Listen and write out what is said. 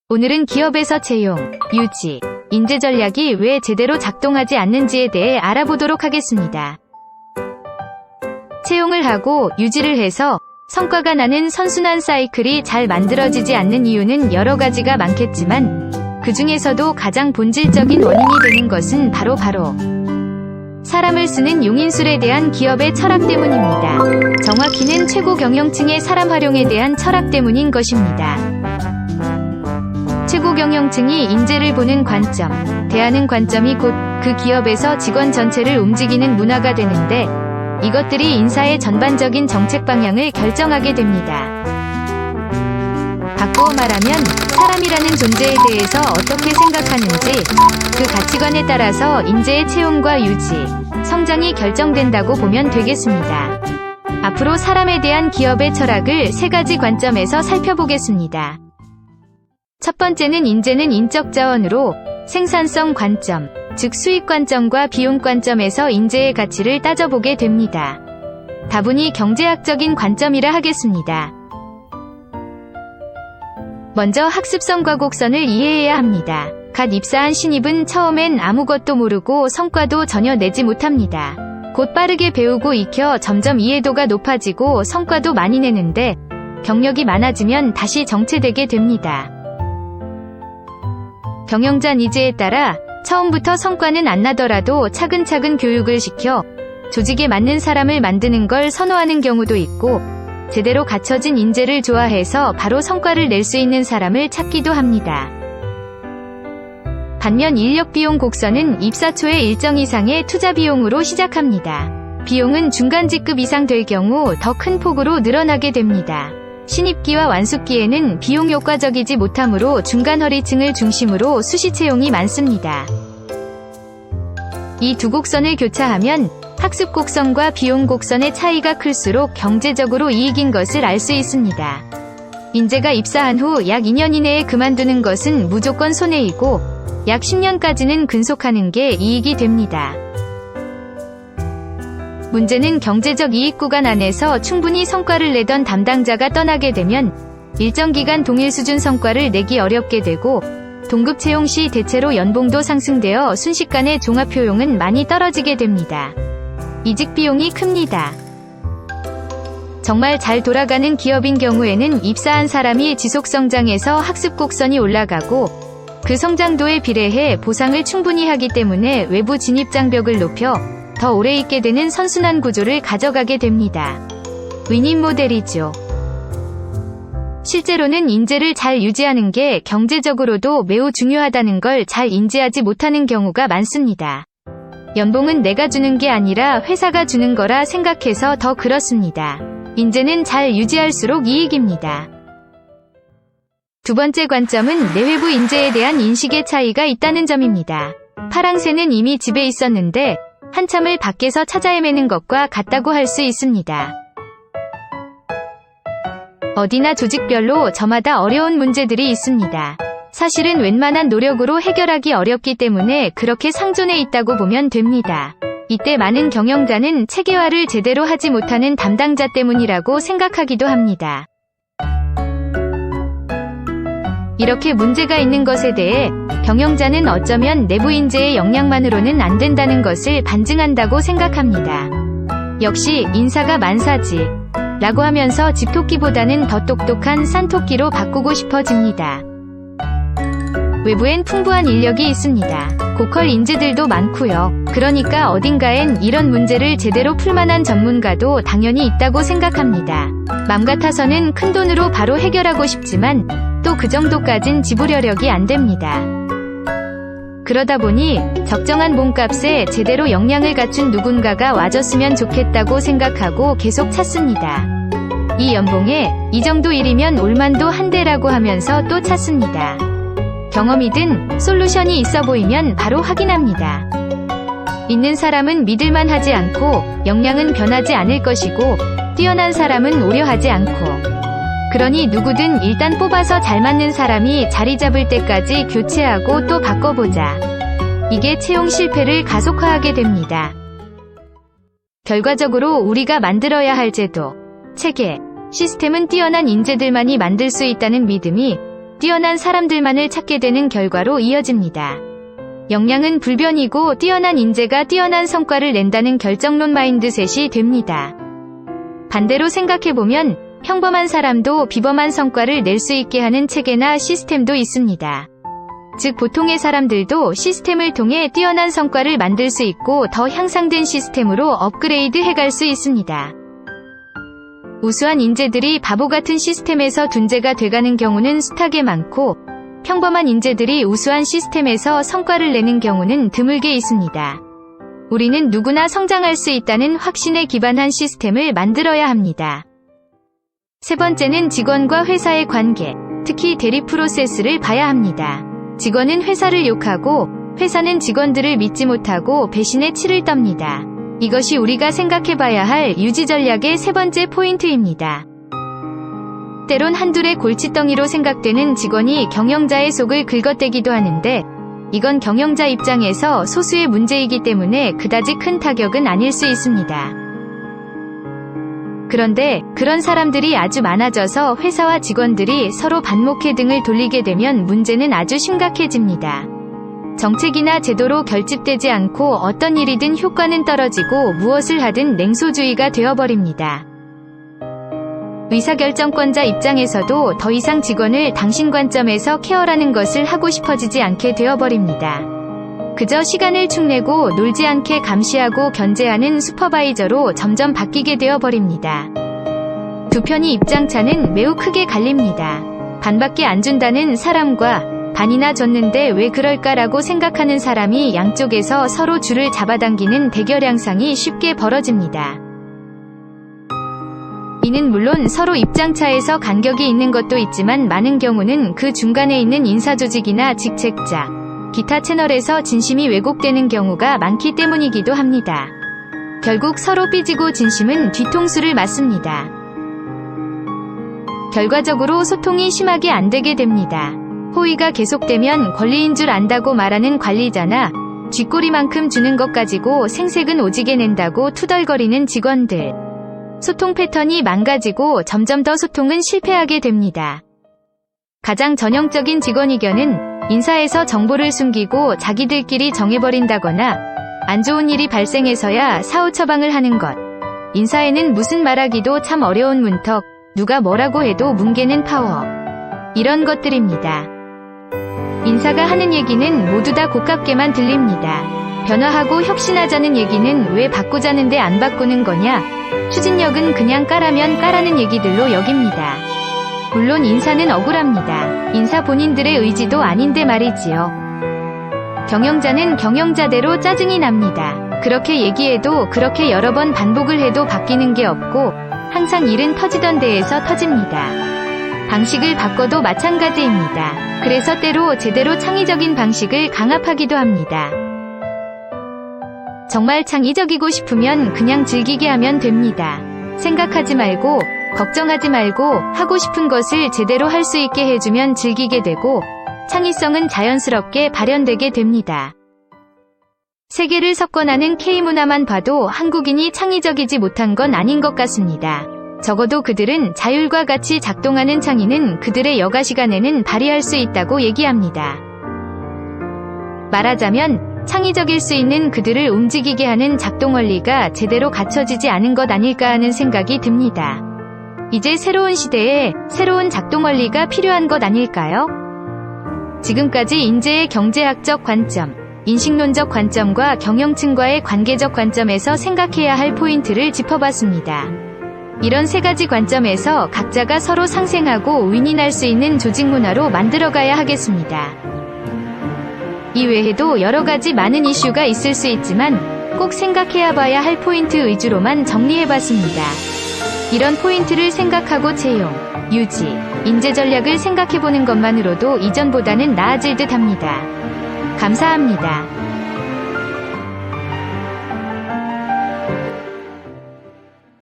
오늘은 기업에서 채용, 유지, 인재 전략이 왜 제대로 작동하지 않는지에 대해 알아보도록 하겠습니다. 채용을 하고 유지를 해서 성과가 나는 선순환 사이클이 잘 만들어지지 않는 이유는 여러 가지가 많겠지만 그 중에서도 가장 본질적인 원인이 되는 것은 바로 사람을 쓰는 용인술에 대한 기업의 철학 때문입니다. 정확히는 최고 경영층의 사람 활용에 대한 철학 때문인 것입니다. 최고 경영층이 인재를 보는 관점, 대하는 관점이 곧 그 기업에서 직원 전체를 움직이는 문화가 되는데 이것들이 인사의 전반적인 정책 방향을 결정하게 됩니다. 바꾸어 말하면 사람이라는 존재에 대해서 어떻게 생각하는지 그 가치관에 따라서 인재의 채용과 유지, 성장이 결정된다고 보면 되겠습니다. 앞으로 사람에 대한 기업의 철학을 세 가지 관점에서 살펴보겠습니다. 첫 번째는 인재는 인적 자원으로 생산성 관점, 즉 수익 관점과 비용 관점에서 인재의 가치를 따져보게 됩니다. 다분히 경제학적인 관점이라 하겠습니다. 먼저 학습성과 곡선을 이해해야 합니다. 갓 입사한 신입은 처음엔 아무것도 모르고 성과도 전혀 내지 못합니다. 곧 빠르게 배우고 익혀 점점 이해도가 높아지고 성과도 많이 내는데 경력이 많아지면 다시 정체되게 됩니다. 경영자 니즈에 따라 처음부터 성과는 안 나더라도 차근차근 교육을 시켜 조직에 맞는 사람을 만드는 걸 선호하는 경우도 있고 제대로 갖춰진 인재를 좋아해서 바로 성과를 낼 수 있는 사람을 찾기도 합니다. 반면 인력 비용 곡선은 입사 초에 일정 이상의 투자 비용으로 시작합니다. 비용은 중간 직급 이상 될 경우 더 큰 폭으로 늘어나게 됩니다. 신입기와 완숙기에는 비용 효과적이지 못하므로 중간 허리층을 중심으로 수시 채용이 많습니다. 이 두 곡선을 교차하면 학습 곡선과 비용 곡선의 차이가 클수록 경제적으로 이익인 것을 알 수 있습니다. 인재가 입사한 후 약 2년 이내에 그만두는 것은 무조건 손해이고 약 10년까지는 근속하는 게 이익이 됩니다. 문제는 경제적 이익 구간 안에서 충분히 성과를 내던 담당자가 떠나게 되면 일정 기간 동일 수준 성과를 내기 어렵게 되고 동급 채용 시 대체로 연봉도 상승되어 순식간에 종합 효용은 많이 떨어지게 됩니다. 이직 비용이 큽니다. 정말 잘 돌아가는 기업인 경우에는 입사한 사람이 지속 성장해서 학습 곡선이 올라가고 그 성장도에 비례해 보상을 충분히 하기 때문에 외부 진입 장벽을 높여 더 오래 있게 되는 선순환 구조를 가져가게 됩니다. 윈윈 모델이죠. 실제로는 인재를 잘 유지하는 게 경제적으로도 매우 중요하다는 걸 잘 인지하지 못하는 경우가 많습니다. 연봉은 내가 주는 게 아니라 회사가 주는 거라 생각해서 더 그렇습니다. 인재는 잘 유지할수록 이익입니다. 두 번째 관점은 내외부 인재에 대한 인식의 차이가 있다는 점입니다. 파랑새는 이미 집에 있었는데 한참을 밖에서 찾아 헤매는 것과 같다고 할 수 있습니다. 어디나 조직별로 저마다 어려운 문제들이 있습니다. 사실은 웬만한 노력으로 해결하기 어렵기 때문에 그렇게 상존해 있다고 보면 됩니다. 이때 많은 경영자는 체계화를 제대로 하지 못하는 담당자 때문이라고 생각하기도 합니다. 이렇게 문제가 있는 것에 대해 경영자는 어쩌면 내부 인재의 역량만으로는 안 된다는 것을 반증한다고 생각합니다. 역시 인사가 만사지 라고 하면서 집토끼보다는 더 똑똑한 싼토끼로 바꾸고 싶어집니다. 외부엔 풍부한 인력이 있습니다. 고퀄 인재들도 많고요. 그러니까 어딘가엔 이런 문제를 제대로 풀만한 전문가도 당연히 있다고 생각합니다. 맘 같아서는 큰 돈으로 바로 해결하고 싶지만 또 그 정도까진 지불여력이 안 됩니다. 그러다 보니 적정한 몸값에 제대로 역량을 갖춘 누군가가 와줬으면 좋겠다고 생각하고 계속 찾습니다. 이 연봉에 이 정도 일이면 올만도 한데라고 하면서 또 찾습니다. 경험이든 솔루션이 있어 보이면 바로 확인합니다. 있는 사람은 믿을만 하지 않고 역량은 변하지 않을 것이고 뛰어난 사람은 오려하지 않고 그러니 누구든 일단 뽑아서 잘 맞는 사람이 자리 잡을 때까지 교체하고 또 바꿔보자. 이게 채용 실패를 가속화하게 됩니다. 결과적으로 우리가 만들어야 할 제도, 체계, 시스템은 뛰어난 인재들만이 만들 수 있다는 믿음이 뛰어난 사람들만을 찾게 되는 결과로 이어집니다. 역량은 불변이고 뛰어난 인재가 뛰어난 성과를 낸다는 결정론 마인드셋이 됩니다. 반대로 생각해보면 평범한 사람도 비범한 성과를 낼 수 있게 하는 체계나 시스템도 있습니다. 즉 보통의 사람들도 시스템을 통해 뛰어난 성과를 만들 수 있고 더 향상된 시스템으로 업그레이드 해갈 수 있습니다. 우수한 인재들이 바보 같은 시스템에서 둔재가 돼가는 경우는 숱하게 많고 평범한 인재들이 우수한 시스템에서 성과를 내는 경우는 드물게 있습니다. 우리는 누구나 성장할 수 있다는 확신에 기반한 시스템을 만들어야 합니다. 세 번째는 직원과 회사의 관계, 특히 대리 프로세스를 봐야 합니다. 직원은 회사를 욕하고 회사는 직원들을 믿지 못하고 배신의 치를 떱니다. 이것이 우리가 생각해봐야 할 유지 전략의 세 번째 포인트입니다. 때론 한둘의 골칫덩이로 생각되는 직원이 경영자의 속을 긁어대기도 하는데 이건 경영자 입장에서 소수의 문제이기 때문에 그다지 큰 타격은 아닐 수 있습니다. 그런데 그런 사람들이 아주 많아져서 회사와 직원들이 서로 반목회 등을 돌리게 되면 문제는 아주 심각해집니다. 정책이나 제도로 결집되지 않고 어떤 일이든 효과는 떨어지고 무엇을 하든 냉소주의가 되어버립니다. 의사결정권자 입장에서도 더 이상 직원을 당신 관점에서 케어라는 것을 하고 싶어지지 않게 되어버립니다. 그저 시간을 축내고 놀지 않게 감시하고 견제하는 슈퍼바이저로 점점 바뀌게 되어버립니다. 두 편의 입장차는 매우 크게 갈립니다. 반밖에 안 준다는 사람과 반이나 줬는데 왜 그럴까라고 생각하는 사람이 양쪽에서 서로 줄을 잡아당기는 대결 양상이 쉽게 벌어집니다. 이는 물론 서로 입장차에서 간격이 있는 것도 있지만 많은 경우는 그 중간에 있는 인사조직이나 직책자, 기타 채널에서 진심이 왜곡되는 경우가 많기 때문이기도 합니다. 결국 서로 삐지고 진심은 뒤통수를 맞습니다. 결과적으로 소통이 심하게 안 되게 됩니다. 호의가 계속되면 권리인 줄 안다고 말하는 관리자나 쥐꼬리만큼 주는 것 가지고 생색은 오지게 낸다고 투덜거리는 직원들. 소통 패턴이 망가지고 점점 더 소통은 실패하게 됩니다. 가장 전형적인 직원 이견은 인사에서 정보를 숨기고 자기들끼리 정해버린다거나 안 좋은 일이 발생해서야 사후 처방을 하는 것. 인사에는 무슨 말하기도 참 어려운 문턱, 누가 뭐라고 해도 뭉개는 파워. 이런 것들입니다. 인사가 하는 얘기는 모두 다 고깝게만 들립니다. 변화하고 혁신하자는 얘기는 왜 바꾸자는데 안 바꾸는 거냐? 추진력은 그냥 까라면 까라는 얘기들로 여깁니다. 물론 인사는 억울합니다. 인사 본인들의 의지도 아닌데 말이지요. 경영자는 경영자대로 짜증이 납니다. 그렇게 얘기해도 그렇게 여러 번 반복을 해도 바뀌는 게 없고 항상 일은 터지던 데에서 터집니다. 방식을 바꿔도 마찬가지입니다. 그래서 때로 제대로 창의적인 방식을 강압하기도 합니다. 정말 창의적이고 싶으면 그냥 즐기게 하면 됩니다. 생각하지 말고 걱정하지 말고 하고 싶은 것을 제대로 할 수 있게 해주면 즐기게 되고 창의성은 자연스럽게 발현되게 됩니다. 세계를 석권하는 K문화만 봐도 한국인이 창의적이지 못한 건 아닌 것 같습니다. 적어도 그들은 자율과 같이 작동하는 창의는 그들의 여가 시간에는 발휘할 수 있다고 얘기합니다. 말하자면 창의적일 수 있는 그들을 움직이게 하는 작동 원리가 제대로 갖춰지지 않은 것 아닐까 하는 생각이 듭니다. 이제 새로운 시대에 새로운 작동 원리가 필요한 것 아닐까요? 지금까지 인재의 경제학적 관점, 인식론적 관점과 경영층과의 관계적 관점에서 생각해야 할 포인트를 짚어봤습니다. 이런 세 가지 관점에서 각자가 서로 상생하고 윈윈할 수 있는 조직 문화로 만들어가야 하겠습니다. 이 외에도 여러 가지 많은 이슈가 있을 수 있지만 꼭 생각해야 봐야 할 포인트 위주로만 정리해봤습니다. 이런 포인트를 생각하고 채용, 유지, 인재 전략을 생각해보는 것만으로도 이전보다는 나아질 듯 합니다. 감사합니다.